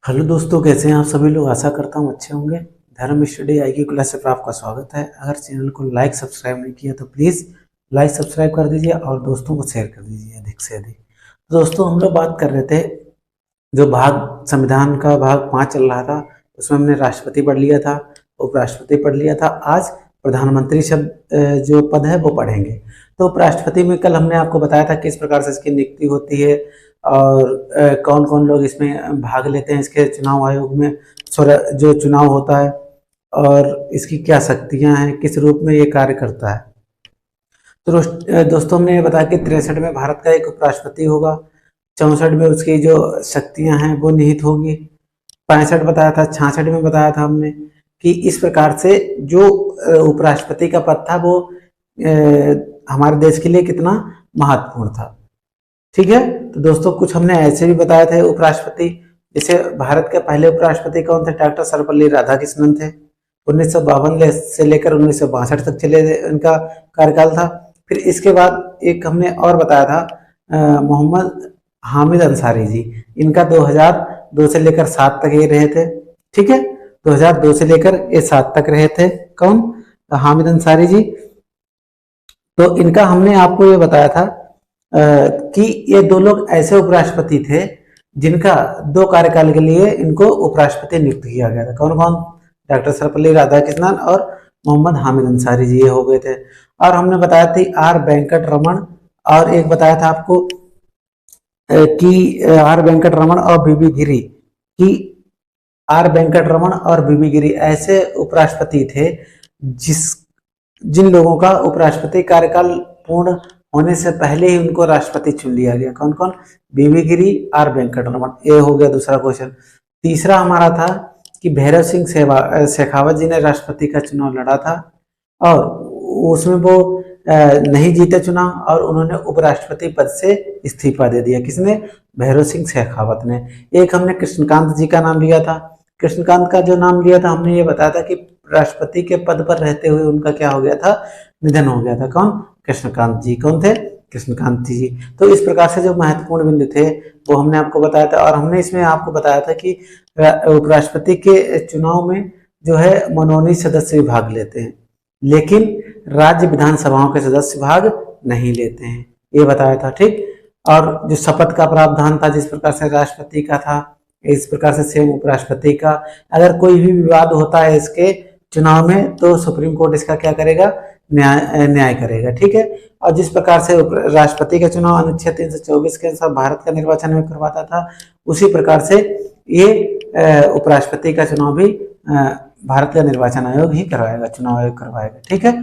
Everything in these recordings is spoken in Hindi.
हेलो दोस्तों, कैसे हैं आप सभी लोग। आशा करता हूँ अच्छे होंगे। धर्म स्टडी आई की क्लास पर आपका स्वागत है। अगर चैनल को लाइक सब्सक्राइब नहीं किया तो प्लीज़ लाइक सब्सक्राइब कर दीजिए और दोस्तों को शेयर कर दीजिए अधिक से अधिक। तो दोस्तों, हम लोग बात कर रहे थे जो भाग संविधान का भाग 5 चल रहा था, उसमें हमने राष्ट्रपति पढ़ लिया था, उपराष्ट्रपति पढ़ लिया था। आज प्रधानमंत्री शब्द जो पद है वो पढ़ेंगे। तो उपराष्ट्रपति में कल हमने आपको बताया था किस प्रकार से इसकी नियुक्ति होती है और कौन कौन लोग इसमें भाग लेते हैं इसके चुनाव आयोग में, जो चुनाव होता है, और इसकी क्या शक्तियां हैं, किस रूप में ये कार्य करता है। तो दोस्तों, हमने ये बताया कि 63 में भारत का एक उपराष्ट्रपति होगा, 64 में उसकी जो शक्तियां हैं वो निहित होगी, 65 बताया था, 66 में बताया था हमने कि इस प्रकार से जो उपराष्ट्रपति का पद था वो हमारे देश के लिए कितना महत्वपूर्ण था। ठीक है। तो दोस्तों, कुछ हमने ऐसे भी बताए थे उपराष्ट्रपति, जैसे भारत के पहले उपराष्ट्रपति कौन थे? डॉक्टर सर्वपल्ली राधाकृष्णन थे। 1952 से लेकर 1962 तक चले इनका कार्यकाल था। फिर इसके बाद एक हमने और बताया था मोहम्मद हामिद अंसारी जी। इनका 2002 से लेकर 7 तक ये रहे थे। ठीक है, 2002 से लेकर ये 7 तक रहे थे। कौन? हामिद अंसारी जी। तो इनका हमने आपको ये बताया था कि ये दो लोग ऐसे उपराष्ट्रपति थे जिनका 2 कार्यकाल के लिए इनको उपराष्ट्रपति नियुक्त किया गया था। कौन कौन? डॉक्टर सर्वपल्ली राधाकृष्णन और मोहम्मद हामिद अंसारी जी, ये हो गए थे। और हमने बताया थी आर वेंकट रमन, और एक बताया था आपको कि आर वेंकट रमन और बीबी गिरी, कि आर वेंकट रमन और बीबी गिरी ऐसे उपराष्ट्रपति थे जिन लोगों का उपराष्ट्रपति कार्यकाल पूर्ण होने से पहले ही उनको राष्ट्रपति चुन लिया गया। कौन कौन? बीबी गिरी, आर वेंकट रमन। ये हो गया दूसरा क्वेश्चन। तीसरा हमारा था कि भैरव सिंह शेखावत जी ने राष्ट्रपति का चुनाव लड़ा था और उसमें वो नहीं जीते चुनाव, और उन्होंने उपराष्ट्रपति पद से इस्तीफा दे दिया। किसने? भैरव सिंह शेखावत ने। एक हमने कृष्णकांत जी का नाम लिया था। कृष्णकांत का जो नाम लिया था, हमने ये बताया था कि राष्ट्रपति के पद पर रहते हुए उनका क्या हो गया था? निधन हो गया था। कौन? कृष्णकांत जी। कौन थे? कृष्णकांत जी। तो इस प्रकार से जो महत्वपूर्ण बिंदु थे वो हमने आपको बताया था, और हमने इसमें आपको बताया था कि उपराष्ट्रपति के चुनाव में जो है मनोनीत सदस्य भी भाग लेते हैं, लेकिन राज्य विधानसभाओं के सदस्य भाग नहीं लेते हैं, ये बताया था। ठीक। और जो शपथ का प्रावधान था, जिस प्रकार से राष्ट्रपति का था, इस प्रकार से सेम उपराष्ट्रपति का। अगर कोई भी विवाद होता है इसके चुनाव में तो सुप्रीम कोर्ट इसका क्या करेगा? न्याय करेगा। ठीक है। और जिस प्रकार से राष्ट्रपति का चुनाव अनुच्छेद 324 के अनुसार भारत का निर्वाचन आयोग करवाता था, उसी प्रकार से ये उपराष्ट्रपति का चुनाव भी भारत का निर्वाचन आयोग ही करवाएगा, चुनाव आयोग करवाएगा। ठीक है।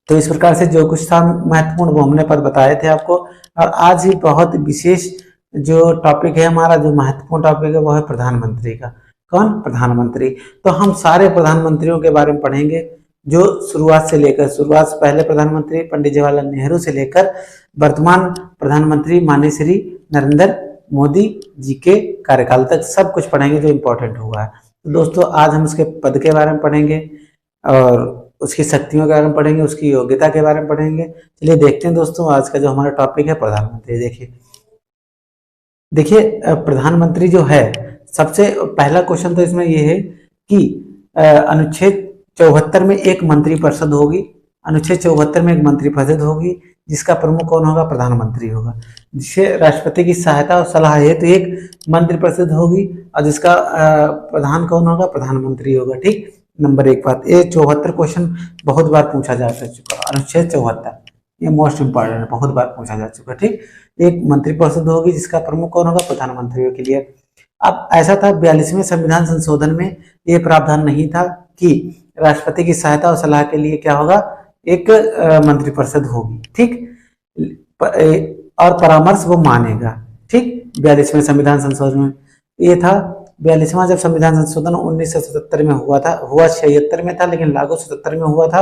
तो इस प्रकार से जो कुछ था महत्वपूर्ण वो हमने पद बताए थे आपको। और आज ही बहुत विशेष जो टॉपिक है हमारा, जो महत्वपूर्ण टॉपिक है, वो है प्रधानमंत्री का। कौन? प्रधानमंत्री। तो हम सारे प्रधानमंत्रियों के बारे में पढ़ेंगे, जो शुरुआत से पहले प्रधानमंत्री पंडित जवाहरलाल नेहरू से लेकर वर्तमान प्रधानमंत्री माननीय श्री नरेंद्र मोदी जी के कार्यकाल तक सब कुछ पढ़ेंगे जो इम्पोर्टेंट हुआ है। तो दोस्तों, आज हम उसके पद के बारे में पढ़ेंगे और उसकी शक्तियों के बारे में पढ़ेंगे, उसकी योग्यता के बारे में पढ़ेंगे। चलिए देखते हैं दोस्तों, आज का जो हमारा टॉपिक है प्रधानमंत्री। देखिए प्रधानमंत्री जो है, सबसे पहला क्वेश्चन तो इसमें ये है कि अनुच्छेद 74 में एक मंत्रिपरिषद होगी। अनुच्छेद 74 में एक मंत्रिपरिषद होगी जिसका प्रमुख कौन होगा? प्रधानमंत्री होगा। जिसे राष्ट्रपति की सहायता और सलाह हेतु तो एक मंत्रिपरिषद होगी, और जिसका प्रधान कौन होगा? प्रधानमंत्री होगा। ठीक। नंबर 1 बात, ये 74 क्वेश्चन बहुत बार पूछा जा चुका। अनुच्छेद 74 ये मोस्ट इंपॉर्टेंट है, बहुत बार पूछा जा चुका। ठीक। एक मंत्रिपरिषद होगी जिसका प्रमुख कौन होगा? प्रधानमंत्री के लिए। अब ऐसा था 42वें संविधान संशोधन में ये प्रावधान नहीं था कि राष्ट्रपति की सहायता और सलाह के लिए क्या होगा? एक मंत्रिपरिषद होगी। ठीक। और परामर्श वो मानेगा। ठीक। 42वें संविधान संशोधन में ये था। 42वां जब संविधान संशोधन 1977 में हुआ 76 में था, लेकिन लागू 77 में हुआ था।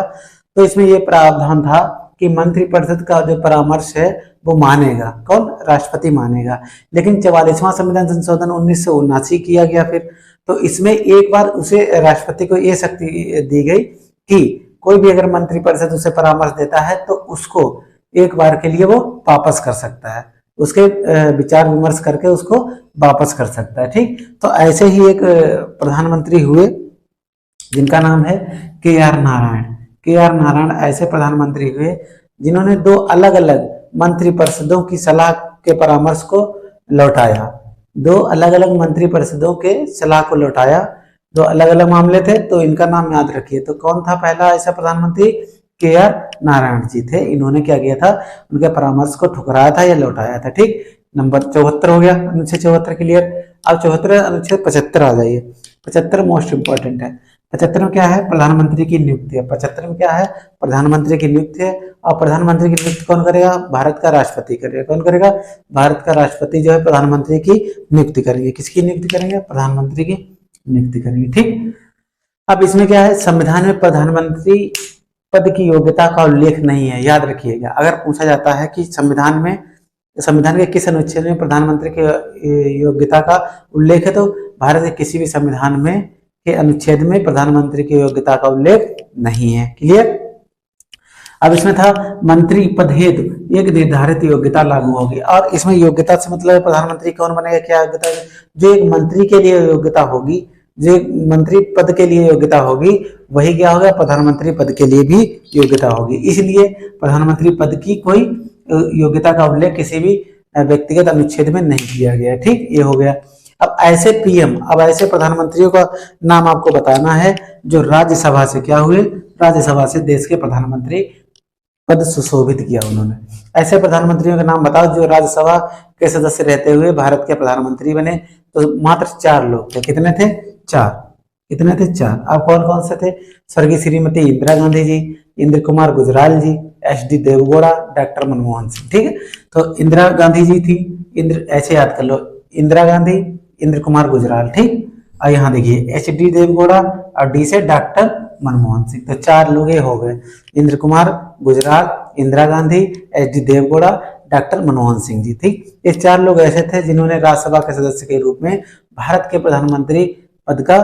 तो इसमें ये प्रावधान था कि मंत्रिपरिषद का जो परामर्श है वो मानेगा। कौन? राष्ट्रपति मानेगा। लेकिन 44वां संविधान संशोधन 1979 किया गया फिर, तो इसमें एक बार उसे राष्ट्रपति को ये शक्ति दी गई कि कोई भी अगर मंत्रिपरिषद उसे परामर्श देता है तो उसको एक बार के लिए वो वापस कर सकता है। उसके विचार विमर्श करके उसको वापस कर सकता है। ठीक, तो ऐसे ही एक प्रधानमंत्री हुए जिनका नाम है के आर नारायण। के आर नारायण ऐसे प्रधानमंत्री हुए जिन्होंने दो अलग अलग मंत्रिपरिषदों की सलाह के परामर्श को लौटाया। दो अलग अलग मंत्रिपरिषदों के सलाह को लौटाया, दो अलग अलग मामले थे, तो इनका नाम याद रखिए। तो कौन था पहला ऐसा प्रधानमंत्री? के आर नारायण जी थे। इन्होंने क्या किया था? उनके परामर्श को ठुकराया था या लौटाया था। ठीक, नंबर 74 हो गया, अनुच्छेद 74 क्लियर। अब 74 अनुच्छेद 75 आ जाइए। 75 मोस्ट इंपॉर्टेंट है। 75 में क्या है? प्रधानमंत्री की नियुक्ति है। 75 में क्या है? प्रधानमंत्री की नियुक्ति है। और प्रधानमंत्री की नियुक्ति कौन करेगा? भारत का राष्ट्रपति करेगा। कौन करेगा? भारत का राष्ट्रपति जो है प्रधानमंत्री की नियुक्ति करेंगे। किसकी नियुक्ति करेंगे? प्रधानमंत्री की नियुक्ति करेंगे। ठीक, अब इसमें क्या है? संविधान में प्रधानमंत्री पद की योग्यता का उल्लेख नहीं है। याद रखिएगा, अगर पूछा जाता है कि संविधान के किस अनुच्छेद में प्रधानमंत्री की योग्यता का उल्लेख है, तो भारत के किसी भी संविधान में के अनुच्छेद में प्रधानमंत्री की योग्यता का उल्लेख नहीं है। क्लियर। अब इसमें था मंत्री पद हेतु एक निर्धारित योग्यता लागू होगी, और इसमें योग्यता से मतलब प्रधानमंत्री कौन बनेगा? क्या योग्यता? जो एक मंत्री के लिए योग्यता होगी, जो मंत्री पद के लिए योग्यता होगी, वही क्या होगा? प्रधानमंत्री पद के लिए भी योग्यता होगी। इसलिए प्रधानमंत्री पद की कोई योग्यता का उल्लेख किसी भी व्यक्तिगत अनुच्छेद में नहीं किया गया। ठीक, ये हो गया। अब ऐसे पीएम, अब ऐसे प्रधानमंत्रियों का नाम आपको बताना है जो राज्यसभा से क्या हुए? राज्यसभा से देश के प्रधानमंत्री पद सुशोभित किया उन्होंने। ऐसे प्रधानमंत्रियों के नाम बताओ जो राज्यसभा के सदस्य रहते हुए भारत के प्रधानमंत्री बने। तो मात्र 4 लोग थे। कितने थे? 4। कितने थे? 4। अब कौन कौन से थे? स्वर्गीय श्रीमती इंदिरा गांधी जी, इंद्र कुमार गुजराल जी, एच.डी. देवगौड़ा, डॉक्टर मनमोहन सिंह। ठीक है, तो इंदिरा गांधी जी थी, ऐसे याद कर लो, इंदिरा गांधी, इंद्र कुमार गुजराल। ठीक, और यहाँ देखिए एच.डी. देवगौड़ा और डी से डॉक्टर मनमोहन सिंह। तो 4 लोग ये हो गए, इंद्र कुमार गुजराल, इंदिरा गांधी, एच.डी. देवगौड़ा, डॉक्टर मनमोहन सिंह जी। ठीक, ये 4 लोग ऐसे थे जिन्होंने राज्यसभा के सदस्य के रूप में भारत के प्रधानमंत्री पद का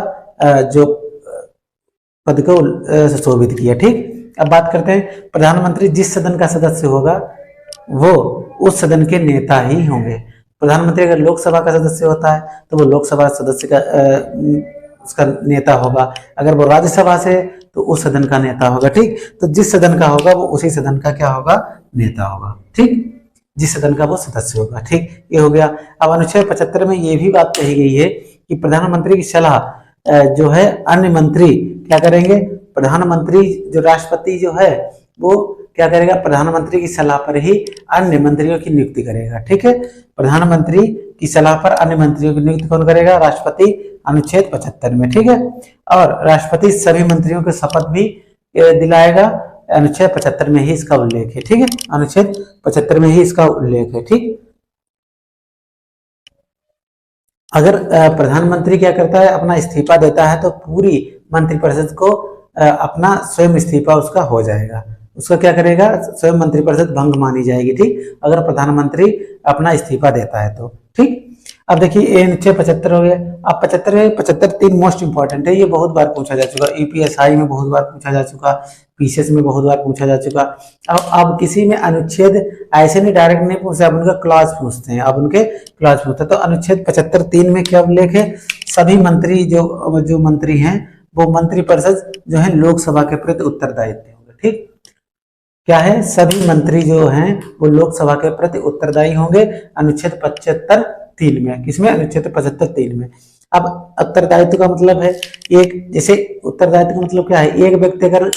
जो पद को सुशोभित किया। ठीक, अब बात करते हैं प्रधानमंत्री जिस सदन का सदस्य होगा वो उस सदन के नेता ही होंगे। प्रधानमंत्री अगर लोकसभा का सदस्य होता है तो वो लोकसभा सदस्य का उसका नेता होगा। अगर वो राज्यसभा से तो उस सदन का नेता होगा। ठीक, तो जिस सदन का होगा वो उसी सदन का क्या होगा? नेता होगा। ठीक, जिस सदन का वो सदस्य होगा। ठीक, ये हो गया। अब अनुच्छेद 75 में ये भी बात कही गई है कि प्रधानमंत्री की सलाह जो है अन्य मंत्री क्या करेंगे? प्रधानमंत्री जो राष्ट्रपति जो है वो क्या करेगा? प्रधानमंत्री की सलाह पर ही अन्य मंत्रियों की नियुक्ति करेगा। ठीक है, प्रधानमंत्री की सलाह पर अन्य मंत्रियों की नियुक्ति कौन करेगा? राष्ट्रपति, अनुच्छेद 75 में। ठीक है, और राष्ट्रपति सभी मंत्रियों को शपथ भी दिलाएगा, अनुच्छेद 75 में ही इसका उल्लेख है। ठीक है, अनुच्छेद 75 में ही इसका उल्लेख है। ठीक, अगर प्रधानमंत्री क्या करता है? अपना इस्तीफा देता है तो पूरी मंत्रिपरिषद को अपना स्वयं इस्तीफा उसका हो जाएगा। उसका क्या करेगा? स्वयं मंत्रिपरिषद भंग मानी जाएगी। ठीक, अगर प्रधानमंत्री अपना इस्तीफा देता है तो। ठीक, अब देखिए ये अनुच्छेद 75 हो गया। अब 75 3 मोस्ट इंपॉर्टेंट है। ये बहुत बार पूछा जा चुका, यूपीएसआई में बहुत बार पूछा जा चुका, पीसीएस में बहुत बार पूछा जा चुका। अब किसी में अनुच्छेद ऐसे नहीं डायरेक्ट नहीं पूछते, अब उनका क्लॉज पूछते हैं। अब उनके क्लॉज पूछते हैं। तो अनुच्छेद 75 3 में क्या उल्लेख है? सभी मंत्री जो मंत्री हैं वो मंत्रिपरिषद जो है लोकसभा के प्रति उत्तरदायित्व होंगे। ठीक, क्या है? सभी मंत्री जो हैं वो लोकसभा के प्रति उत्तरदायी होंगे, अनुच्छेद 75 3 में। किसमें? अनुच्छेद 75 3 में। अब उत्तरदायित्व का मतलब है एक, जैसे उत्तरदायित्व का मतलब क्या है? एक व्यक्ति अगर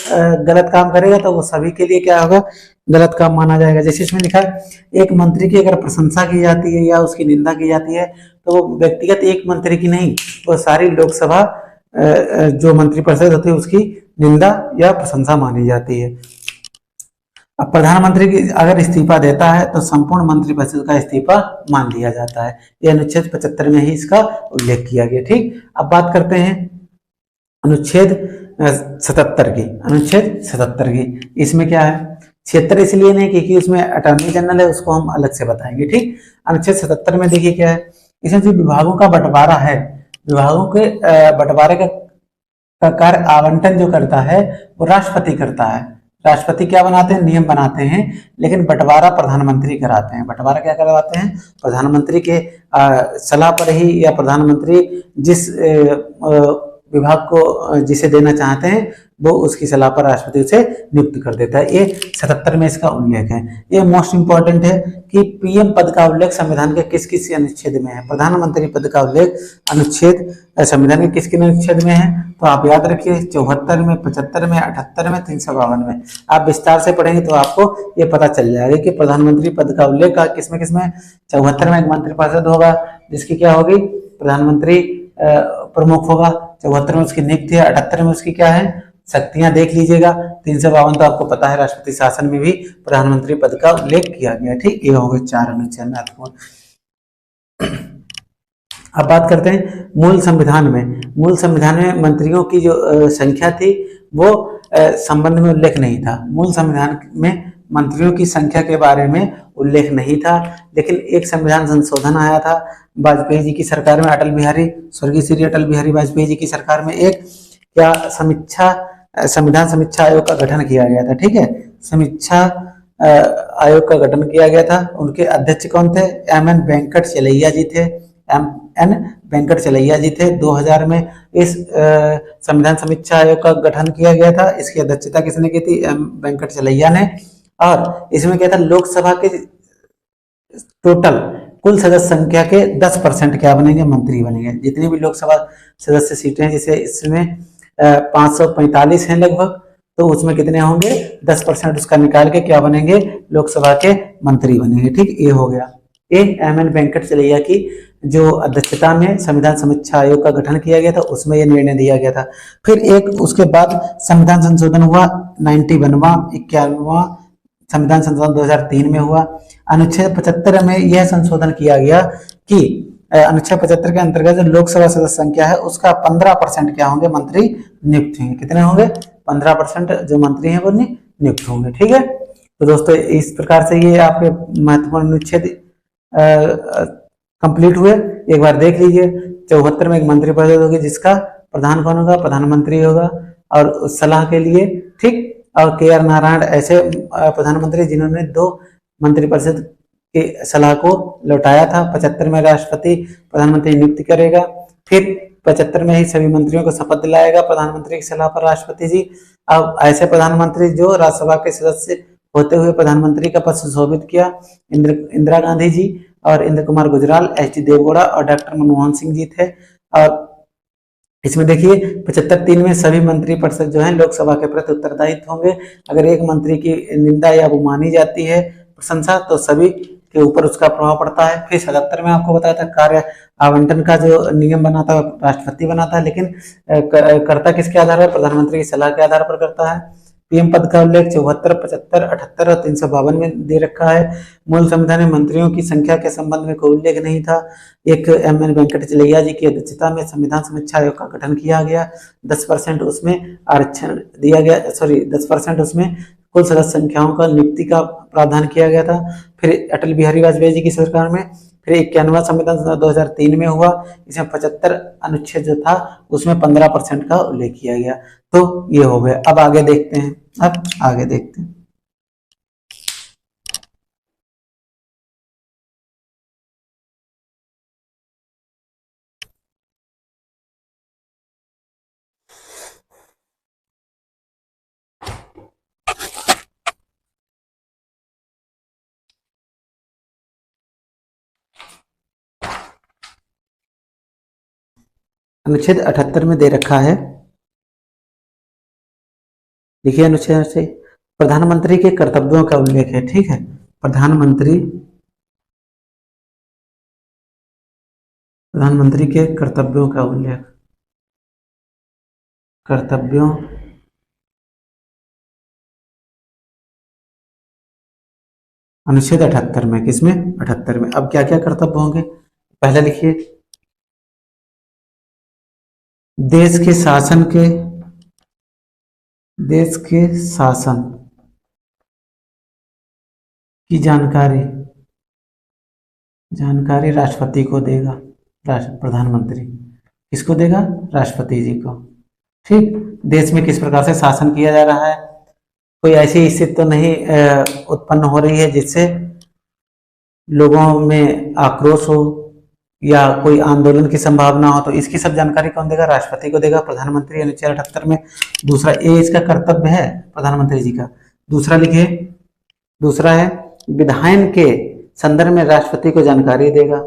गलत काम करेगा तो वो सभी के लिए क्या होगा? गलत काम माना जाएगा। जैसे इसमें लिखा है एक मंत्री की अगर प्रशंसा की जाती है या उसकी निंदा की जाती है तो वो व्यक्तिगत एक मंत्री की नहीं, वो सारी लोकसभा जो मंत्रिपरिषद होती है उसकी निंदा या प्रशंसा मानी जाती है। अब प्रधानमंत्री की अगर इस्तीफा देता है तो संपूर्ण मंत्रिपरिषद का इस्तीफा मान लिया जाता है। यह अनुच्छेद 75 में ही इसका उल्लेख किया गया। ठीक, अब बात करते हैं अनुच्छेद 77 की। अनुच्छेद 77 की, इसमें क्या है? क्षेत्र इसलिए नहीं क्योंकि उसमें अटॉर्नी जनरल है, उसको हम अलग से बताएंगे। ठीक, अनुच्छेद 77 में देखिए क्या है? इसमें जो विभागों का बंटवारा है, विभागों के बंटवारे का कार्य आवंटन जो करता है वो राष्ट्रपति करता है। राष्ट्रपति क्या बनाते हैं, नियम बनाते हैं, लेकिन बंटवारा प्रधानमंत्री कराते हैं। बंटवारा क्या करवाते हैं, प्रधानमंत्री के सलाह पर ही, या प्रधानमंत्री जिस विभाग को जिसे देना चाहते हैं वो उसकी सलाह पर राष्ट्रपति उसे नियुक्त कर देता है। ये 77 में इसका उल्लेख है। ये मोस्ट इंपॉर्टेंट है कि पीएम पद का उल्लेख संविधान के किस किस अनुच्छेद में है। प्रधानमंत्री पद का उल्लेख अनुच्छेद संविधान के किस किस अनुच्छेद में है, तो आप याद रखिए 74 में, 75 में, 78 में, 352 में। आप विस्तार से पढ़ेंगे तो आपको ये पता चल जाएगा कि प्रधानमंत्री पद का उल्लेख किसमें किसमें। 74 में एक मंत्रिपरिषद होगा जिसकी क्या होगी, प्रधानमंत्री प्रमुख होगा। 74 में उसकी नियुक्ति है। 78 में उसकी क्या है, शक्तियां देख लीजिएगा। 352 तो आपको पता है राष्ट्रपति शासन में भी प्रधानमंत्री पद का उल्लेख किया गया। ठीक, ये हो गए 4 अनुच्छेद महत्वपूर्ण। अब बात करते हैं मूल संविधान में। मूल संविधान में मंत्रियों की जो संख्या थी वो संबंध में उल्लेख नहीं था। मूल संविधान में मंत्रियों की संख्या के बारे में उल्लेख नहीं था, लेकिन एक संविधान संशोधन आया था वाजपेयी जी की सरकार में, स्वर्गीय श्री अटल बिहारी वाजपेयी जी की सरकार में। एक क्या संविधान समीक्षा आयोग का गठन किया गया था। ठीक है, समीक्षा आयोग का गठन किया गया था। उनके अध्यक्ष कौन थे, एम.एन. वेंकट चलैया जी थे। एम.एन. वेंकट चलैया जी थे। 2000 में इस संविधान समीक्षा आयोग का गठन किया गया था। इसकी अध्यक्षता किसने की थी, एम वेंकट चलैया ने। और इसमें क्या था, लोकसभा के टोटल कुल सदस्य संख्या के 10% क्या बनेंगे, मंत्री बनेंगे। जितनी भी लोकसभा सदस्य सीटें हैं, जैसे इसमें 545 हैं लगभग, तो उसमें कितने होंगे, 10% उसका निकाल के क्या बनेंगे, लोकसभा के मंत्री बनेंगे। ठीक, ये हो गया। ये एम.एन. वेंकट चलैया की जो अध्यक्षता में संविधान समीक्षा आयोग का गठन किया गया था, उसमें यह निर्णय दिया गया था। फिर एक उसके बाद संविधान संशोधन हुआ 91वां संविधान संशोधन 2003 में हुआ। अनुच्छेद 75 में यह संशोधन किया गया कि अनुच्छेद 75 के अंतर्गत जो लोकसभा सदस्य संख्या है उसका 15% क्या होंगे, मंत्री नियुक्त होंगे। कितने होंगे, 15% जो मंत्री हैं वो नियुक्त होंगे। ठीक है, तो दोस्तों इस प्रकार से ये आपके महत्वपूर्ण अनुच्छेद कंप्लीट हुए। एक बार देख लीजिए, 74 में एक मंत्रिपरिषद होगी जिसका प्रधान कौन होगा, प्रधानमंत्री होगा, और उस सलाह के लिए। ठीक, और के.आर. नारायण ऐसे प्रधानमंत्री जिन्होंने 2 मंत्रिपरिषद की सलाह को लौटाया था। 75 में राष्ट्रपति प्रधानमंत्री नियुक्त करेगा। फिर 75 में ही सभी मंत्रियों को शपथ दिलाएगा प्रधानमंत्री की सलाह पर राष्ट्रपति जी। अब ऐसे प्रधानमंत्री जो राज्यसभा के सदस्य होते हुए प्रधानमंत्री का पद सुशोभित किया, इंदिरा गांधी जी और इंद्र कुमार गुजराल, एच.डी. देवगौड़ा और डॉक्टर मनमोहन सिंह जी थे। और इसमें देखिए 75(3) में सभी मंत्री परिषद जो है लोकसभा के प्रति उत्तरदायित्व होंगे। अगर एक मंत्री की निंदा या वो मानी जाती है प्रशंसा, तो सभी के ऊपर उसका प्रभाव पड़ता है। फिर 77 में आपको बताया था कार्य आवंटन का जो नियम बनाता है राष्ट्रपति बनाता है, लेकिन करता किसके आधार पर, प्रधानमंत्री की सलाह के आधार पर करता है। पीएम पद का उल्लेख 74, 75, 78 और 352 में दे रखा है। मूल संविधान में मंत्रियों की संख्या के संबंध में कोई उल्लेख नहीं था। एक एम.एन. वेंकट चलैया जी की अध्यक्षता में संविधान समीक्षा आयोग का गठन किया गया। 10% उसमें आरक्षण दिया गया, 10% उसमें कुल सदस्य संख्याओं का नियुक्ति का प्रावधान किया गया था। फिर अटल बिहारी वाजपेयी जी की सरकार में फिर 91वां संविधान 2003 में हुआ। इसमें 75 अनुच्छेद जो था उसमें 15% का उल्लेख किया गया। तो ये हो गया। अब आगे देखते हैं। अनुच्छेद 78 में दे रखा है, देखिए अनुच्छेद से प्रधानमंत्री के कर्तव्यों का उल्लेख है। ठीक है, प्रधानमंत्री के कर्तव्यों का उल्लेख, कर्तव्यों अनुच्छेद 78 में, किसमें, 78 में। अब क्या क्या कर्तव्य होंगे, पहले लिखिए, देश के शासन की जानकारी राष्ट्रपति को देगा। प्रधानमंत्री किसको देगा, राष्ट्रपति जी को। ठीक, देश में किस प्रकार से शासन किया जा रहा है, कोई ऐसी स्थिति तो नहीं उत्पन्न हो रही है जिससे लोगों में आक्रोश हो या कोई आंदोलन की संभावना हो, तो इसकी सब जानकारी कौन देगा? राष्ट्रपति को देगा। प्रधानमंत्री अनुच्छेद 78 में दूसरा ए इसका कर्तव्य है प्रधानमंत्री जी का। दूसरा लिखिए, दूसरा है विधायन के संदर्भ में राष्ट्रपति को जानकारी देगा।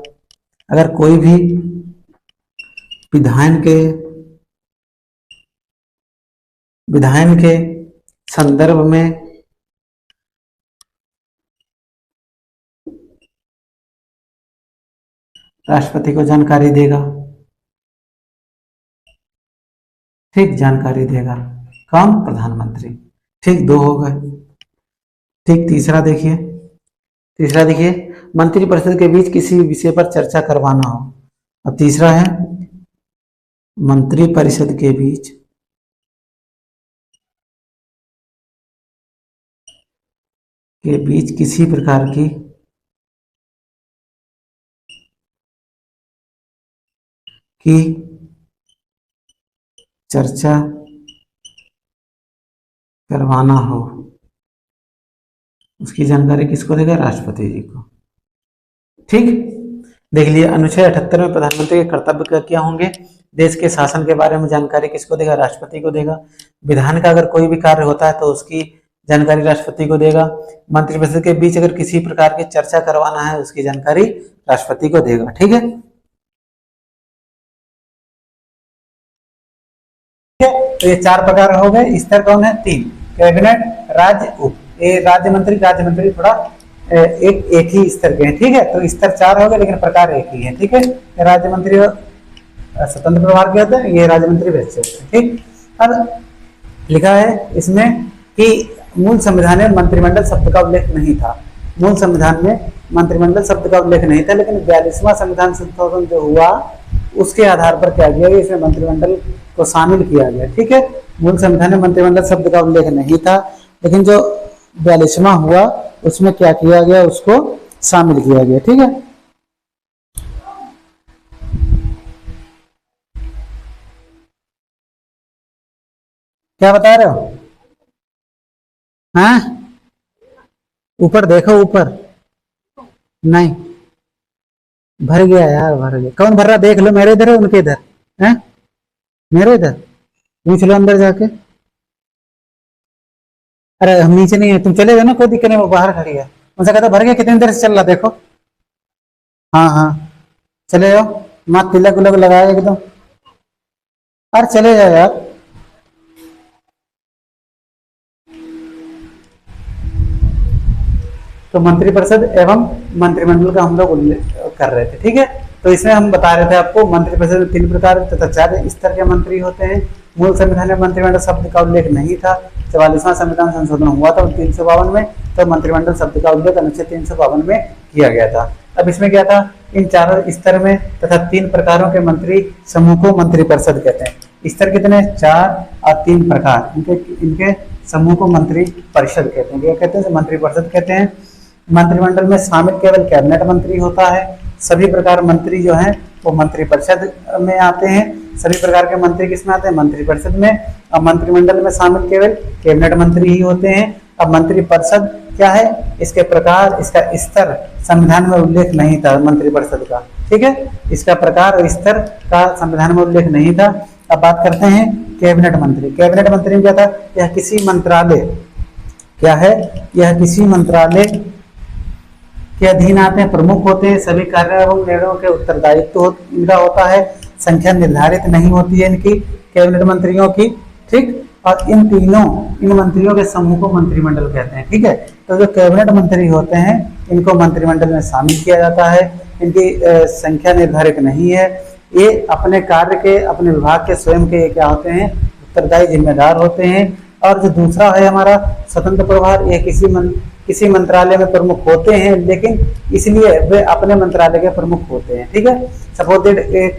अगर कोई भी विधायन के संदर्भ में राष्ट्रपति को जानकारी देगा, ठीक, जानकारी देगा कौन? प्रधानमंत्री। ठीक, 2 हो गए। ठीक, तीसरा देखिए, मंत्रिपरिषद के बीच किसी विषय पर चर्चा करवाना हो। अब तीसरा है मंत्रिपरिषद के बीच किसी प्रकार की चर्चा करवाना हो, उसकी जानकारी किसको देगा? राष्ट्रपति जी को। ठीक, देख लिए अनुच्छेद 78 में प्रधानमंत्री के कर्तव्य क्या होंगे? देश के शासन के बारे में जानकारी किसको देगा? राष्ट्रपति को देगा। विधान का अगर कोई भी कार्य होता है तो उसकी जानकारी राष्ट्रपति को देगा। मंत्रिपरिषद के बीच अगर किसी प्रकार की चर्चा करवाना है उसकी जानकारी राष्ट्रपति को देगा। ठीक है, तो ये 4 प्रकार हो गए। स्तर कौन है? 3, कैबिनेट, राज्य, उप। ये राज्य मंत्री थोड़ा एक ही स्तर के हैं। ठीक है, तो स्तर 4 हो गए लेकिन प्रकार एक ही है। ठीक है, राज्य मंत्री स्वतंत्र प्रभार के होते हैं, ये राज्य मंत्री वैसे होते हैं। ठीक, अब लिखा है इसमें कि मूल संविधान में मंत्रिमंडल शब्द का उल्लेख नहीं था। मूल संविधान में मंत्रिमंडल शब्द का उल्लेख नहीं था, लेकिन 42वां संविधान संशोधन जो हुआ उसके आधार पर क्या किया गया? इसमें मंत्रिमंडल को शामिल किया गया। ठीक है, मूल संविधान में मंत्रिमंडल शब्द का उल्लेख नहीं था, लेकिन जो 42वां हुआ उसमें क्या किया गया? उसको शामिल किया गया। ठीक है, क्या बता रहे हो? हाँ, ऊपर देखो, ऊपर नहीं भर गया यार, भर गया। कौन भर रहा? देख लो, मेरे इधर है उनके इधर है? मेरे इधर पूछ लो अंदर जाके। अरे हम नीचे नहीं है, तुम चले जाओ ना, कोई दिक्कत नहीं, वो बाहर खड़ी है। उनसे कहता भर गया, कितनी देर से चल रहा देखो। हाँ हाँ, चले जाओ, माँ तिलक उलक लगाया एकदम। अरे चले जाओ यार। तो मंत्रिपरिषद एवं मंत्रिमंडल का हम लोग उल्लेख कर रहे थे। ठीक है, तो इसमें हम बता रहे थे आपको मंत्रिपरिषद में 3 प्रकार तथा 4 स्तर के मंत्री होते हैं। मूल संविधान में मंत्रिमंडल शब्द का उल्लेख नहीं था। 44वां संविधान संशोधन हुआ था 352 में, तो मंत्रिमंडल शब्द का उल्लेख अनुच्छेद 352 में किया गया था। अब इसमें क्या था? इन 4 स्तर में तथा 3 प्रकारों के मंत्री समूह को मंत्रिपरिषद कहते हैं। स्तर कितने? 4 और 3 प्रकार, इनके समूह को मंत्रिपरिषद कहते हैं। क्या कहते हैं? मंत्रिपरिषद कहते हैं। मंत्रिमंडल में शामिल केवल कैबिनेट मंत्री होता है। सभी प्रकार मंत्री जो हैं वो मंत्रिपरिषद में आते हैं। सभी प्रकार के मंत्री किसमें आते हैं? मंत्रिपरिषद में। अब मंत्रिमंडल में शामिल केवल कैबिनेट मंत्री ही होते हैं। अब मंत्रिपरिषद क्या है? इसके प्रकार, इसका स्तर संविधान में उल्लेख नहीं था मंत्रिपरिषद का। ठीक है, इसका प्रकार और स्तर का संविधान में उल्लेख नहीं था। अब बात करते हैं कैबिनेट मंत्री। कैबिनेट मंत्री में क्या था? यह किसी मंत्रालय, क्या है? यह किसी मंत्रालय के अधीन आते हैं, प्रमुख होते हैं। सभी कार्य एवं निर्णयों के उत्तरदायित्व इनका होता है। संख्या निर्धारित नहीं होती है इनकी, कैबिनेट मंत्रियों की। ठीक, और इन मंत्रियों के समूह को मंत्रिमंडल कहते हैं। ठीक है, तो जो कैबिनेट मंत्री होते हैं इनको मंत्रिमंडल में शामिल किया जाता है। इनकी संख्या निर्धारित नहीं है। ये अपने कार्य के, अपने विभाग के स्वयं के क्या होते हैं? उत्तरदायी जिम्मेदार होते हैं। और जो दूसरा है हमारा स्वतंत्र प्रभार, ये किसी मंत्रालय में प्रमुख होते हैं, लेकिन इसलिए वे अपने मंत्रालय के प्रमुख होते हैं। ठीक है, सपोज एक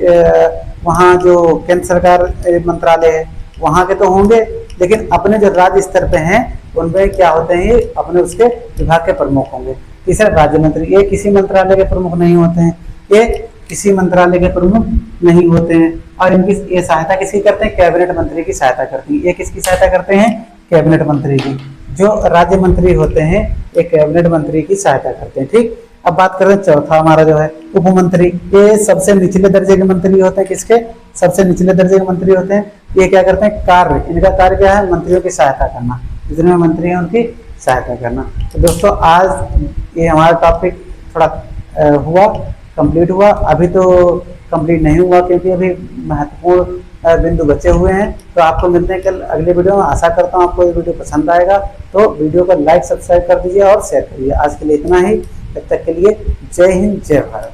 वहाँ जो केंद्र सरकार मंत्रालय है वहाँ के तो होंगे, लेकिन अपने जो राज्य स्तर पे हैं उनमें क्या होते हैं? ये अपने उसके विभाग के प्रमुख होंगे। तीसरा राज्य मंत्री, ये किसी मंत्रालय के प्रमुख नहीं होते हैं। ये किसी मंत्रालय के प्रमुख नहीं होते हैं। और इनकी ये सहायता किसकी करते हैं? कैबिनेट मंत्री की सहायता करती है। ये किसकी सहायता करते हैं? कैबिनेट मंत्री की। जो राज्य मंत्री होते हैं एक कैबिनेट मंत्री की सहायता करते हैं। ठीक, अब बात करें चौथा हमारा जो है उप मंत्री। ये सबसे निचले दर्जे के मंत्री होते हैं। किसके? सबसे निचले दर्जे के मंत्री होते हैं। ये क्या करते हैं? कार्य, इनका कार्य क्या है? मंत्रियों की सहायता करना, जितने मंत्री हैं उनकी सहायता करना। तो दोस्तों आज ये हमारा टॉपिक थोड़ा कंप्लीट हुआ। अभी तो कंप्लीट नहीं हुआ क्योंकि अभी महत्वपूर्ण बिंदु बचे हुए हैं। तो आपको मिलते हैं कल अगले वीडियो में। आशा करता हूँ आपको ये वीडियो पसंद आएगा, तो वीडियो को लाइक सब्सक्राइब कर दीजिए और शेयर करिए। आज के लिए इतना ही, तब तक के लिए जय हिंद, जय भारत।